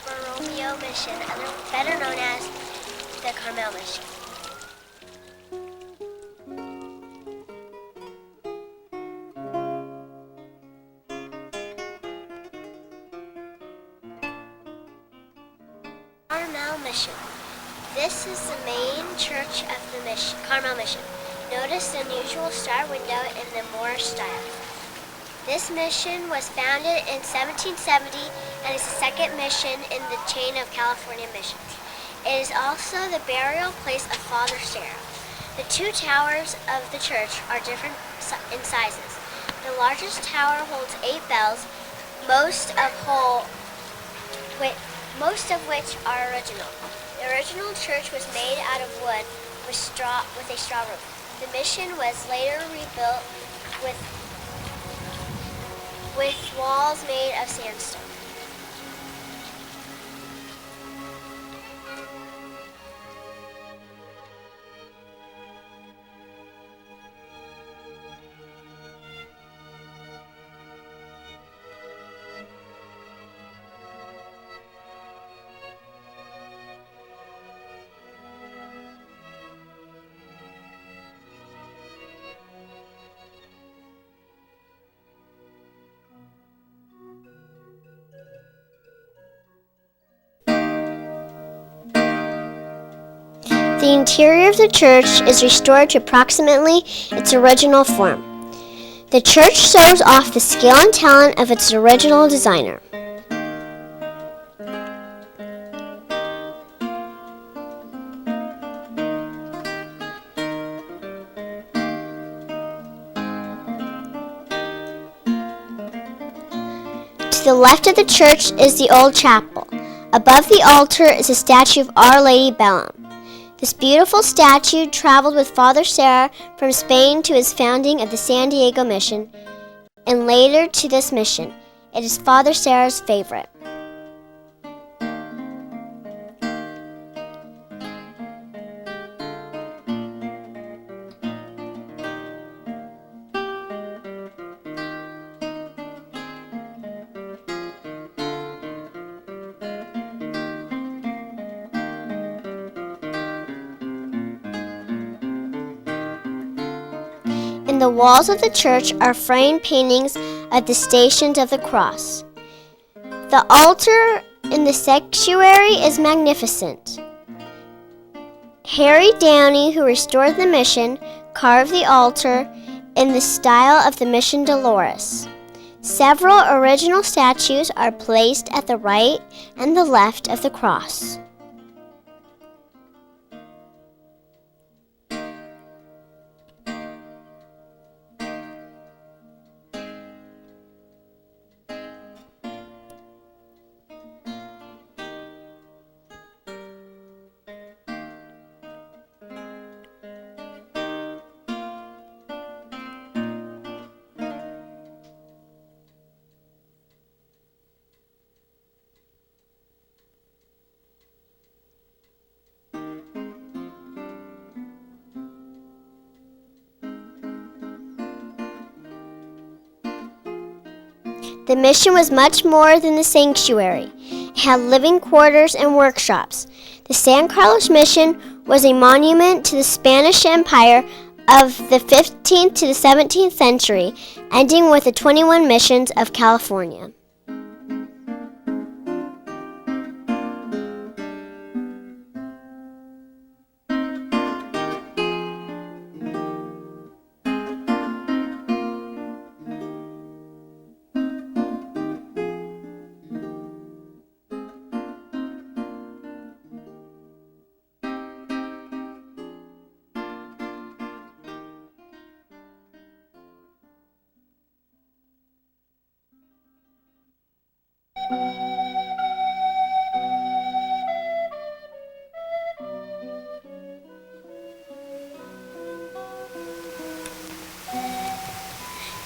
Borromeo Mission, better known as the Carmel Mission. Carmel Mission. This is the main church of the mission, Carmel Mission. Notice the unusual star window in the Moorish style. This mission was founded in 1770 and is the second mission in the chain of California missions. It is also the burial place of Father Sarah. The two towers of the church are different in sizes. The largest tower holds 8 bells, most of which are original. The original church was made out of wood with a straw roof. The mission was later rebuilt with walls made of sandstone. The interior of the church is restored to approximately its original form. The church shows off the skill and talent of its original designer. To the left of the church is the old chapel. Above the altar is a statue of Our Lady Bellum. This beautiful statue traveled with Father Sarah from Spain to his founding of the San Diego Mission, and later to this mission. It is Father Sarah's favorite. In the walls of the church are framed paintings of the Stations of the Cross. The altar in the sanctuary is magnificent. Harry Downey, who restored the mission, carved the altar in the style of the Mission Dolores. Several original statues are placed at the right and the left of the cross. The mission was much more than the sanctuary. It had living quarters and workshops. The San Carlos mission was a monument to the Spanish Empire of the 15th to the 17th century, ending with the 21 missions of California.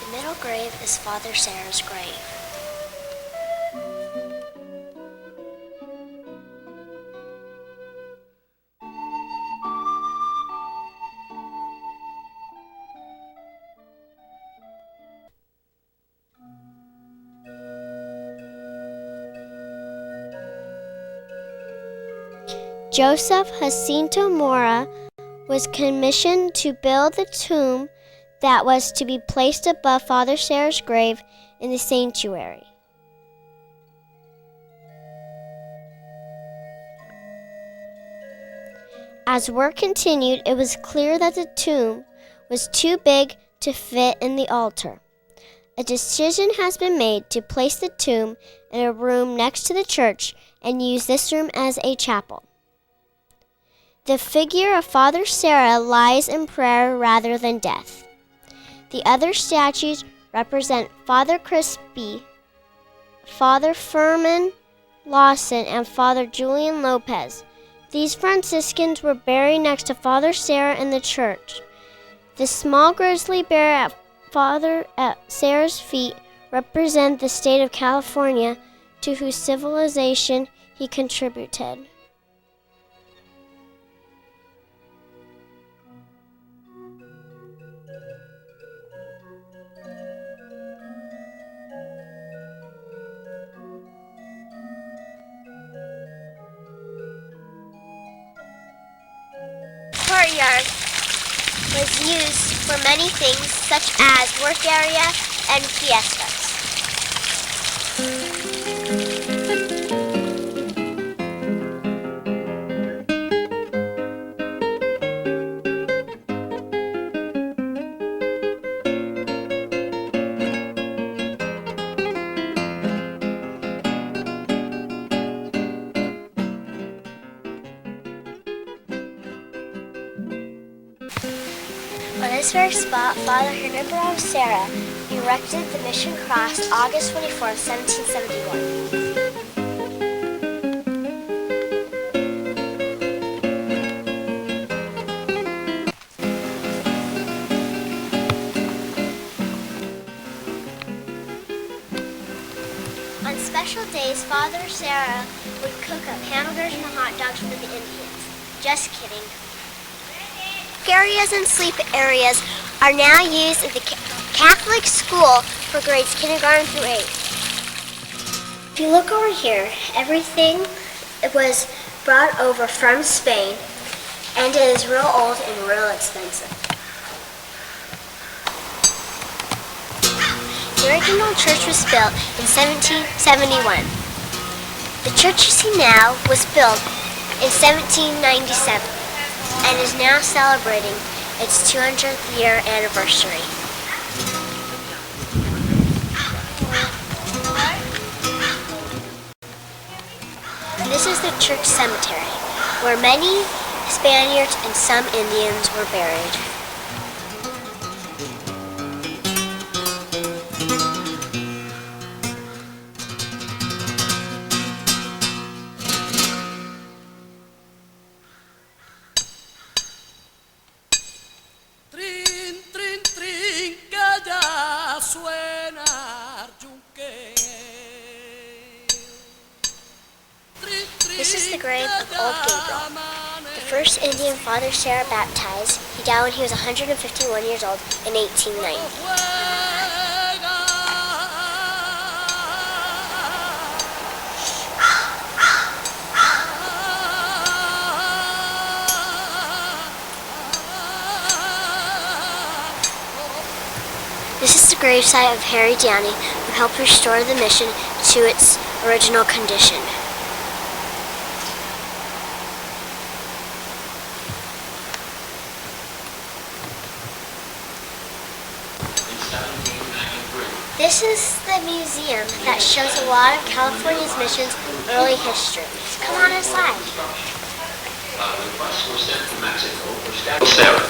The middle grave is Father Sarah's grave. Joseph Jacinto Mora was commissioned to build the tomb that was to be placed above Father Sarah's grave in the sanctuary. As work continued, it was clear that the tomb was too big to fit in the altar. A decision has been made to place the tomb in a room next to the church and use this room as a chapel. The figure of Father Sarah lies in prayer rather than death. The other statues represent Father Crispy, Father Furman Lawson, and Father Julian Lopez. These Franciscans were buried next to Father Sarah in the church. The small grizzly bear at Sarah's feet represent the state of California, to whose civilization he contributed. Courtyard was used for many things such as work area and fiestas. On this very spot, Father Hernando Serra erected the mission cross August 24, 1771. On special days, Father Serra would cook up hamburgers and hot dogs for the Indians. Just kidding. Areas and sleep areas are now used at the Catholic school for grades kindergarten through 8. If you look over here, everything was brought over from Spain, and it is real old and real expensive. The original church was built in 1771. The church you see now was built in 1797. And is now celebrating its 200th year anniversary. This is the church cemetery, where many Spaniards and some Indians were buried. This is the grave of Old Gabriel, the first Indian Father Sarah baptized. He died when he was 151 years old in 1890. gravesite of Harry Downey, who helped restore the mission to its original condition. This is the museum that shows a lot of California's mission's early history. Come on inside. Requests were sent to Mexico for Sarah.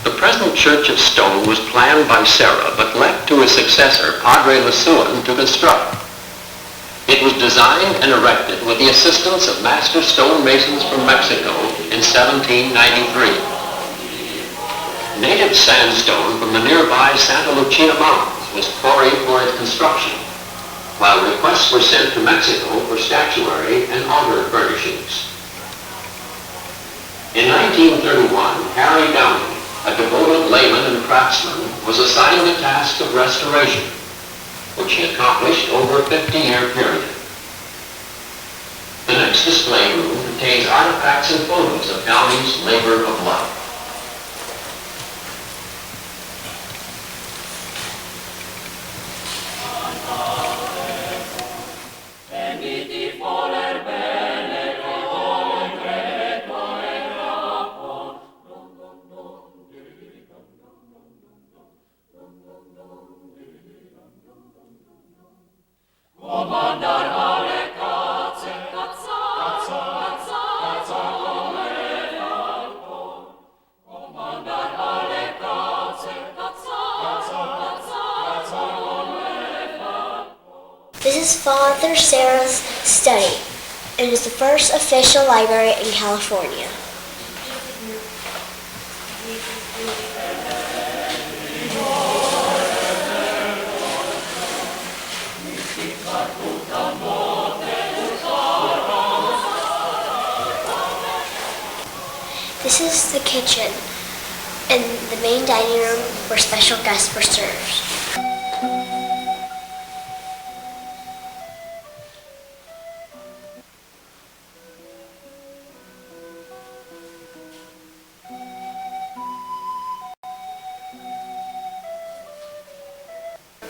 The present Church of Stone was planned by Sarah, but left to his successor, Padre Lassuan, to construct. It was designed and erected with the assistance of master stonemasons from Mexico in 1793. Native sandstone from the nearby Santa Lucia Mountains was quarried for its construction, while requests were sent to Mexico for statuary and altar furnishings. In 1931, Harry Downey, a devoted layman and craftsman, was assigned the task of restoration, which he accomplished over a 50-year period. The next display room contains artifacts and photos of Downey's labor of love. This is Father Sarah's study, and is the first official library in California. This is the kitchen and the main dining room where special guests were served.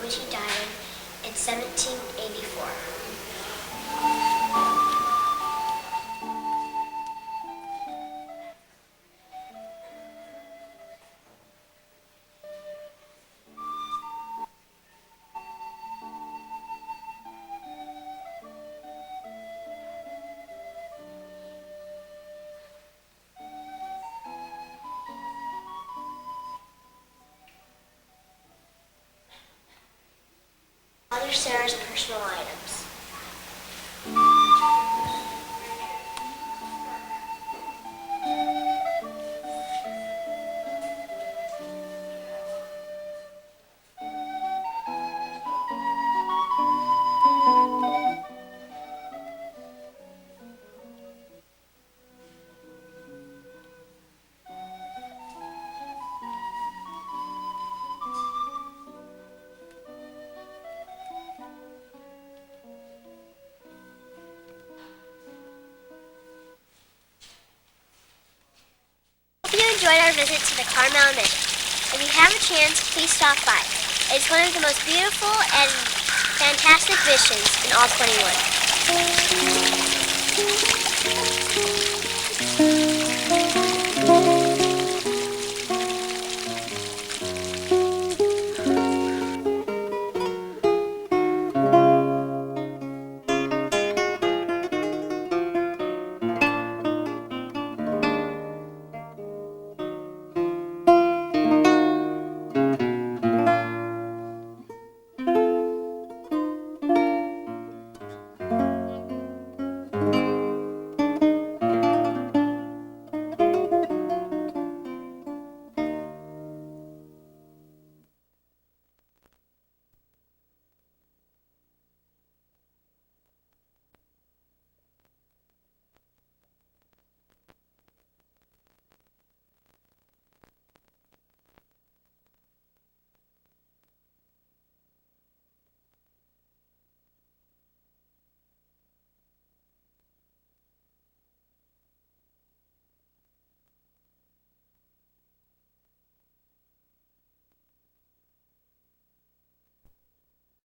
Which he died in 1784. Father Sarah's personal items. Hope you enjoyed our visit to the Carmel Mission. If you have a chance, please stop by. It's one of the most beautiful and fantastic missions in all 21.